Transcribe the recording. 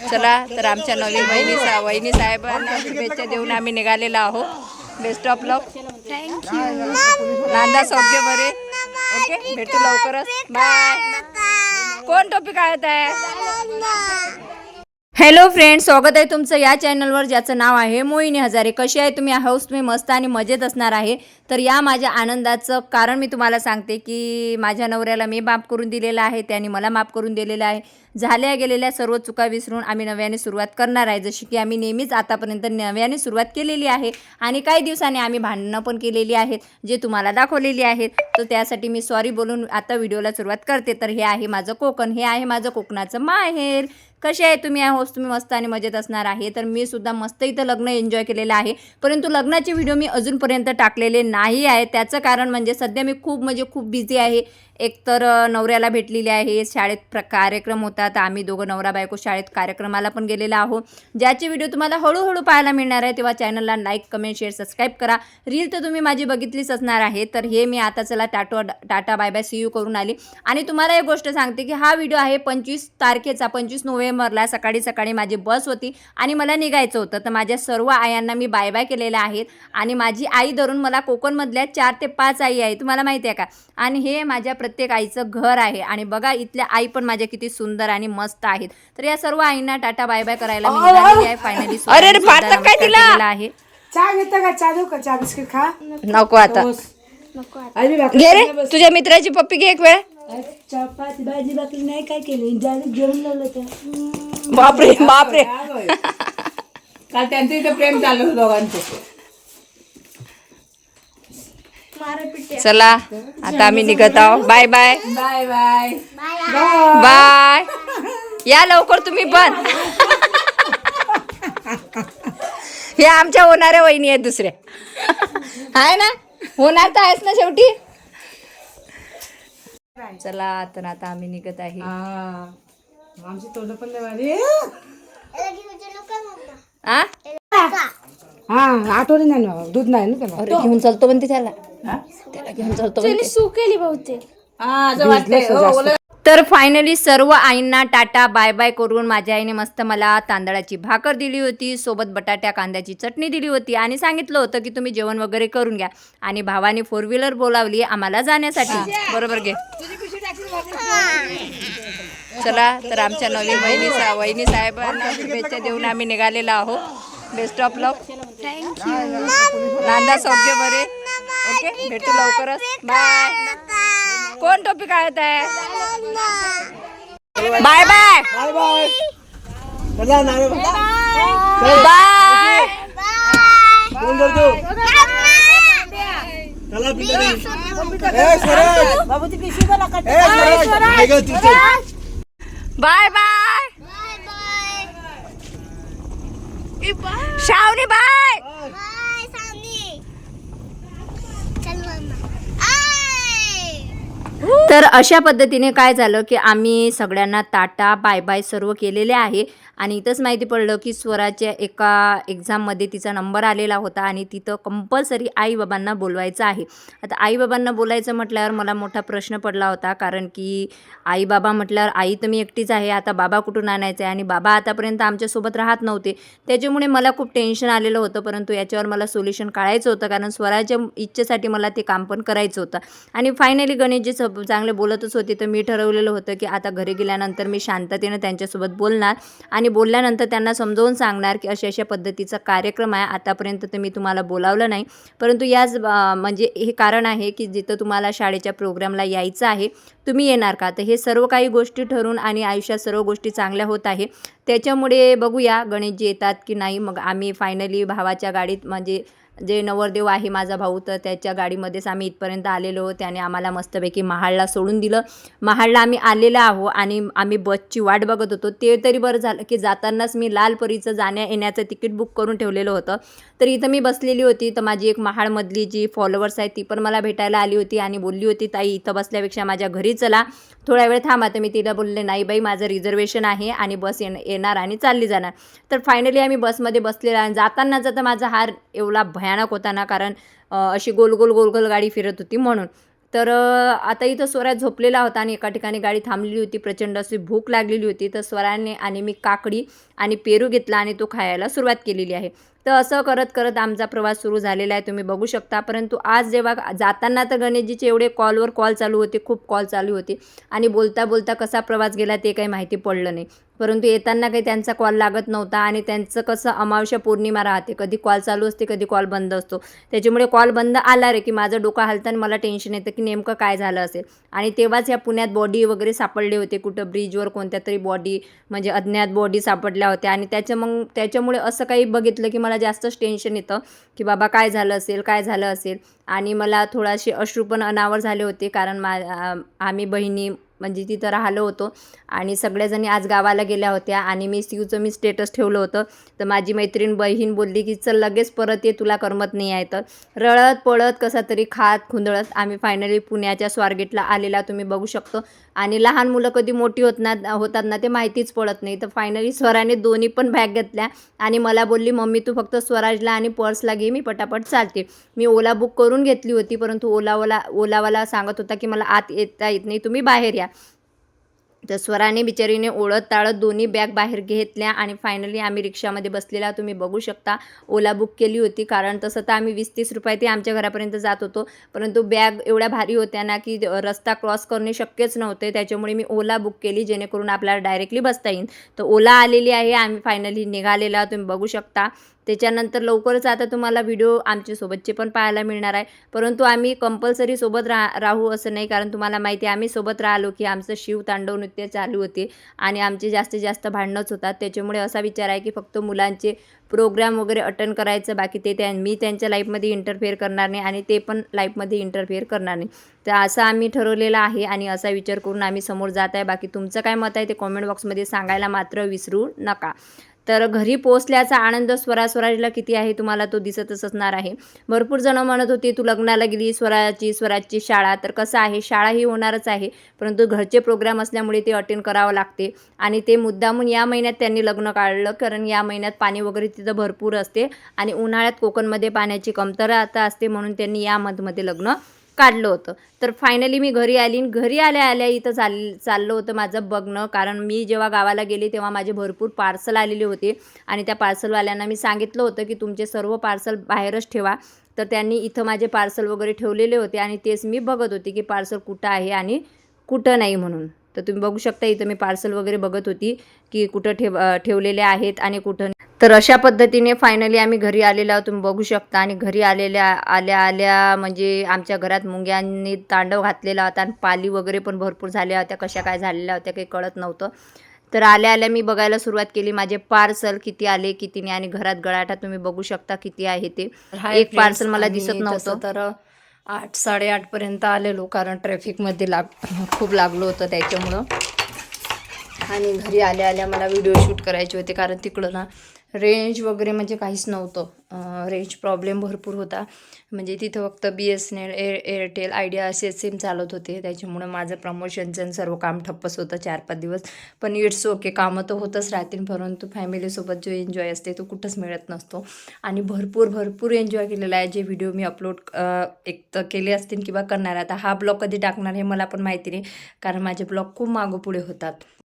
चला तर आमच्या नवीन वहिनी साहेबांना शुभेच्छा देऊन आम्ही निघालेलो आहोत. Best of luck. थँक्यू. नांदा सौख्य बरे. ओके, भेटू लवकरच. बाय. कोण टोपी काढत आहे? हॅलो फ्रेंड्स, स्वागत आहे तुमचं या चॅनलवर ज्याचं नाव आहे मोहिनी हजारे. कशी आहे तुम्ही? हाऊस तुम्ही मस्त आणि मजेत असणार आहे. तर या माझ्या आनंदाचं कारण मी तुम्हाला सांगते की माझ्या नवऱ्याला मी माफ करून दिलेलं आहे, त्यांनी मला माफ करून दिलेलं आहे. झाल्या गेलेल्या सर्व चुका विसरून आम्ही नव्याने सुरुवात करणार आहे, जशी की आम्ही नेहमीच आतापर्यंत नव्याने सुरुवात केलेली आहे. आणि काही दिवसांनी आम्ही भांडणं पण केलेली आहेत, जे तुम्हाला दाखवलेली आहेत. तर त्यासाठी मी सॉरी बोलून आता व्हिडिओला सुरुवात करते. तर हे आहे माझं कोकण, हे आहे माझं कोकणाचं माहेर. कसे आहे तुम्ही? होस्ट तुम्ही मस्त आणि मजेत असणार आहे. तर मी सुद्धा मस्त इथं लग्न एन्जॉय केलेलं आहे, परंतु लग्नाचे व्हिडिओ मी अजूनपर्यंत टाकलेले नाही आहे. त्याचं कारण म्हणजे सध्या मी खूप बिझी आहे. एकतर नवऱ्याला भेटलेली आहे, शाळेत कार्यक्रम होता, तर आम्ही दोघं नवरा बायको शाळेत कार्यक्रमाला पण गेलेलो आहोत, ज्याचे व्हिडिओ तुम्हाला हळूहळू पाहायला मिळणार आहे. तेव्हा चॅनलला लाईक कमेंट शेअर सबस्क्राईब करा. रील तर तुम्ही माझी बघितलीच असणार आहे. तर हे मी आता चला tata bye bye see you करून आली. आणि तुम्हाला एक गोष्ट सांगते की हा व्हिडिओ आहे 25 तारखेचा. 25 नोव्हेंबरला सकाळी माझी बस होती आणि मला निघायचं होतं. तर माझ्या सर्व आयांना मी बाय बाय केलेल्या आहेत. आणि माझी आई धरून मला कोकणमधल्या 4 ते 5 आई आहे, तुम्हाला माहिती आहे का? आणि हे माझ्या प्रत्येक आईचं घर आहे. आणि बघा इथल्या आई पण माझ्या किती सुंदर आणि मस्त आहेत. तर या सर्व आईंना टाटा बाय बाय करायला मी निघालेली आहे फायनली. अरे काय तिला आहे? चहा घेता का? चहा देऊ का? चहा बिस्किट खा. नको आता. घे रे तुझ्या मित्राची पप्पी घे एक वेळ. चपाती भाजी भाकरी नाही काय केली, जेवण लावलं तर. बापरे काल त्यांचं इथे प्रेम चालू होतं दोघांचं. चला आता आम्ही निघत आहोत. Bye bye bye bye bye. या लवकर तुम्ही पण. हे आमच्या होणाऱ्या वहिनी आहेत दुसऱ्या. आहे ना, होणार तर आहेच ना शेवटी. चला तर आता आम्ही निघत आहे. आमची तोंड पण नाही. आठवणी नाही ना, दूध नाही ना त्याला. घेऊन चालतो पण ते त्याला घेऊन चालतो. सुकेली बहुतेक. तर फायनली सर्व आईंना टाटा बाय बाय करून माझ्या आईने मस्त मला तांदळाची भाकर दिली होती, सोबत बटाट्या कांद्याची चटणी दिली होती आणि सांगितलं होतं की तुम्ही जेवण वगैरे करून घ्या. आणि भावाने 4 व्हीलर बोलावली आम्हाला जाण्यासाठी. बरोबर घे. चला तर आमच्या नवीन वहिनी साहेबांना शुभेच्छा देऊन आम्ही निघालेलो आहोत. Best of luck. थँक्यू. नांदा सौख्य बरे. ओके, भेटू लवकरच. बाय. कोण टोपी काढत आहे? Bye bye bye bye Shavani bye. तर अशा पद्धतीने काय झालं की आम्ही सगळ्यांना टाटा बाय बाय सर्व केलेले आहे. आणि इथंच माहिती पडलं की स्वराच्या एका एक्झाममध्ये तिचा नंबर आलेला होता आणि तिथं कंपल्सरी आईबाबांना बोलवायचं आहे. आता आईबाबांना बोलायचं म्हटल्यावर मला मोठा प्रश्न पडला होता, कारण की आईबाबा म्हटल्यावर आई तर मी एकटीच आहे, आता बाबा कुठून आणायचं आहे? आणि बाबा आतापर्यंत आमच्यासोबत राहत नव्हते, त्याच्यामुळे मला खूप टेन्शन आलेलं होतं. परंतु याच्यावर मला सोल्युशन काढायचं होतं, कारण स्वराच्या इच्छेसाठी मला ते काम पण करायचं होतं. आणि फायनली गणेशजी चांगले बोलतच होते, तर मी ठरवलेलं होतं की आता घरी गेल्यानंतर मी शांततेनं त्यांच्यासोबत बोलणार आणि बोलल्यानंतर त्यांना समजावून सांगणार की अशा पद्धतीचा कार्यक्रम आहे. आतापर्यंत तर मी तुम्हाला बोलावलं नाही, परंतु याच म्हणजे हे कारण आहे की जिथं तुम्हाला शाळेच्या प्रोग्रामला यायचं आहे, तुम्ही येणार का? तर हे सर्व काही गोष्टी ठरून आणि आयुष्यात सर्व गोष्टी चांगल्या होत आहे. त्याच्यामुळे बघूया गणेशजी येतात की नाही. मग आम्ही फायनली भावाच्या गाडीत, म्हणजे जे नवरदेव आहे माझा भाऊ, तर त्याच्या गाडीमध्येच आम्ही इथपर्यंत आलेलो. त्याने आम्हाला मस्तपैकी महाडला सोडून दिलं. महाडला आम्ही आलेलो आहो आणि आम्ही बसची वाट बघत होतो. ते तरी बरं झालं की जातानाच मी लालपरीचं जाण्या येण्याचं तिकीट बुक करून ठेवलेलं होतं. तर इथं मी बसलेली होती, तर माझी एक महाडमधली जी फॉलोवर्स आहे ती पण मला भेटायला आली होती आणि बोलली होती, ताई इथं बसल्यापेक्षा माझ्या घरी चला, थोडा वेळ थांबा. तर मी तिला बोलले, नाही बाई माझं रिझर्वेशन आहे आणि बस येणार आणि चालली जाणार. तर फायनली आम्ही बसमध्ये बसलेला आणि जाता माझा हार एवढा भयानक होता ना, कारण अशी गोल गोल गाडी फिरत होती म्हणून. तर आता इथं स्वरा झोपलेला होता आणि एका ठिकाणी गाडी थांबलेली होती. प्रचंड अशी भूक लागलेली होती. तर स्वराने आणि मी काकडी आणि पेरू घेतला आणि तो खायला सुरुवात केलेली आहे. तर असं करत करत आमचा प्रवास सुरू झालेला आहे, तुम्ही बघू शकता. परंतु आज जेव्हा जाताना तर गणेशजीचे एवढे कॉलवर कॉल चालू होते, खूप कॉल चालू होते आणि बोलता बोलता कसा प्रवास गेला ते काही माहिती पडलं नाही. परंतु येताना काही त्यांचा कॉल लागत नव्हता आणि त्यांचं कसं अमावस्या पौर्णिमा राहते, कधी कॉल चालू असते कधी कॉल बंद असतो. त्याच्यामुळे कॉल बंद आला रे की माझं डोकं हलतं आणि मला टेन्शन येतं की नेमकं काय झालं असेल. आणि तेव्हाच या पुण्यात बॉडी वगैरे सापडले होते, कुठं ब्रिजवर कोणत्या तरी बॉडी म्हणजे अज्ञात बॉडी सापडल्या होत्या आणि त्याच्यामुळे असं काही बघितलं की मला जास्तच टेन्शन येतं की बाबा काय झालं असेल काय झालं असेल. आणि मला थोडासे अश्रू पण अनावर झाले होते, कारण आम्ही बहिणी म्हणजे तिथं राहिलो होतो आणि सगळ्याजणी आज गावाला गेल्या होत्या आणि मी मी स्टेटस ठेवलं होतं. तर माझी मैत्रीण बहीण बोलली की चल लगेच परत ये, तुला करमत नाही आहे. तर रळत पळत कसा तरी खात खुंदळत आम्ही फायनली पुण्याच्या स्वारगेटला आलेला तुम्ही बघू शकतो. आणि लहान मुलं कधी मोठी होतात ना ते माहितीच पडत नाही. तर फायनली स्वराने दोन्ही पण बॅग घेतल्या आणि मला बोलली मम्मी तू फक्त स्वराजला आणि पर्सला घे, मी पटापट चालते. मी ओला बुक करून घेतली होती, परंतु ओलावाला सांगत होता की मला आत येता येत नाही, तुम्ही बाहेर या. तर स्वराने बिचारीने ओळत ताळत दोन्ही बॅग बाहेर घेतल्या आणि फायनली आम्ही रिक्षामध्ये बसलेला तुम्ही बघू शकता. ओला बुक केली होती, कारण तसं तर आम्ही 20-30 रुपये ते आमच्या घरापर्यंत जात होतो, परंतु बॅग एवढ्या भारी होत्या ना की रस्ता क्रॉस करणे शक्यच नव्हते. त्याच्यामुळे मी ओला बुक केली जेणेकरून आपल्याला डायरेक्टली बसता येईल. तर ओला आलेली आहे, आम्ही फायनली निघालेला तुम्ही बघू शकता. त्याच्यानंतर लवकरच आता तुम्हाला व्हिडिओ आमच्यासोबतचे पण पाहायला मिळणार आहे, परंतु आम्ही कंपल्सरी सोबत राहू असं नाही, कारण तुम्हाला माहिती आहे आम्ही सोबत राहिलो की आमचं शिवतांडव नृत्य चालू होते आणि आमचे जास्तीत जास्त भांडणंच होतात. त्याच्यामुळे असा विचार आहे की फक्त मुलांचे प्रोग्राम वगैरे अटेंड करायचं, बाकी मी त्यांच्या लाईफमध्ये इंटरफेअर करणार नाही आणि ते पण लाईफमध्ये इंटरफेअर करणार नाही. तर असं आम्ही ठरवलेलं आहे आणि असा विचार करून आम्ही समोर जात आहे. बाकी तुमचं काय मत आहे ते कॉमेंट बॉक्समध्ये सांगायला मात्र विसरू नका. तर घरी पोहोचल्याचा आनंद स्वराजला किती आहे तुम्हाला तो दिसतच असणार आहे. भरपूर जणं म्हणत होती तू लग्नाला गेली, स्वराजची शाळा. तर कसं आहे, शाळा ही होणारच आहे, परंतु घरचे प्रोग्राम असल्यामुळे ते अटेंड करावं लागते आणि ते मुद्दामून या महिन्यात त्यांनी लग्न काढलं, कारण या महिन्यात पाणी वगैरे तिथं भरपूर असते आणि उन्हाळ्यात कोकणमध्ये पाण्याची कमतरता असते, म्हणून त्यांनी या मंथमध्ये लग्न काढलं होतं. तर फायनली मी घरी आली. घरी आल्या इथं चाललं होतं माझं बघणं, कारण मी जेव्हा गावाला गेले तेव्हा माझे भरपूर पार्सल आलेले होते आणि त्या पार्सलवाल्यांना मी सांगितलं होतं की तुमचे सर्व पार्सल बाहेरच ठेवा. तर त्यांनी इथं माझे पार्सल वगैरे ठेवलेले होते आणि तेच मी बघत होते की पार्सल कुठं आहे आणि कुठं नाही म्हणून. तर तुम्ही बघू शकता इथं मी पार्सल वगैरे बघत होती की कुठं ठेवलेले आहेत आणि कुठं. तर अशा पद्धतीने फायनली आम्ही घरी आलेलो आहोत तुम्ही बघू शकता. आणि घरी आल्या म्हणजे आमच्या घरात मुंग्यांनी तांडव घातलेला होता आणि पाली वगैरे पण भरपूर झाल्या होत्या, कशा काय झालेल्या होत्या काही कळत नव्हतं. तर आल्या मी बघायला सुरुवात केली माझे पार्सल किती आले किती नाही, आणि घरात गळाटा तुम्ही बघू शकता किती आहे ते. एक पार्सल मला दिसत नव्हतं. तर 8-8:30 आलेलो, कारण ट्रॅफिकमध्ये खूप लागलो होतं त्याच्यामुळं. आणि घरी आल्या मला व्हिडिओ शूट करायचे होते, कारण तिकडं ना रेंज वगैरे म्हणजे काहीच नव्हतं. रेंज प्रॉब्लेम भरपूर होता, म्हणजे तिथं फक्त BSNL एअरटेल आयडिया असे सिम चालत होते. त्याच्यामुळं माझं प्रमोशनचं सर्व काम ठप्पच होतं 4-5 दिवस. पण इट्स ओके, कामं तर होतच राहतील, परंतु फॅमिलीसोबत जो एन्जॉय असते तो कुठंच मिळत नसतो. आणि भरपूर एन्जॉय केलेला आहे, जे व्हिडिओ मी अपलोड एक तर केले असतील किंवा करणार. आता हा ब्लॉग कधी टाकणार हे मला पण माहिती नाही, कारण माझे ब्लॉग खूप मागोपुढे होतात.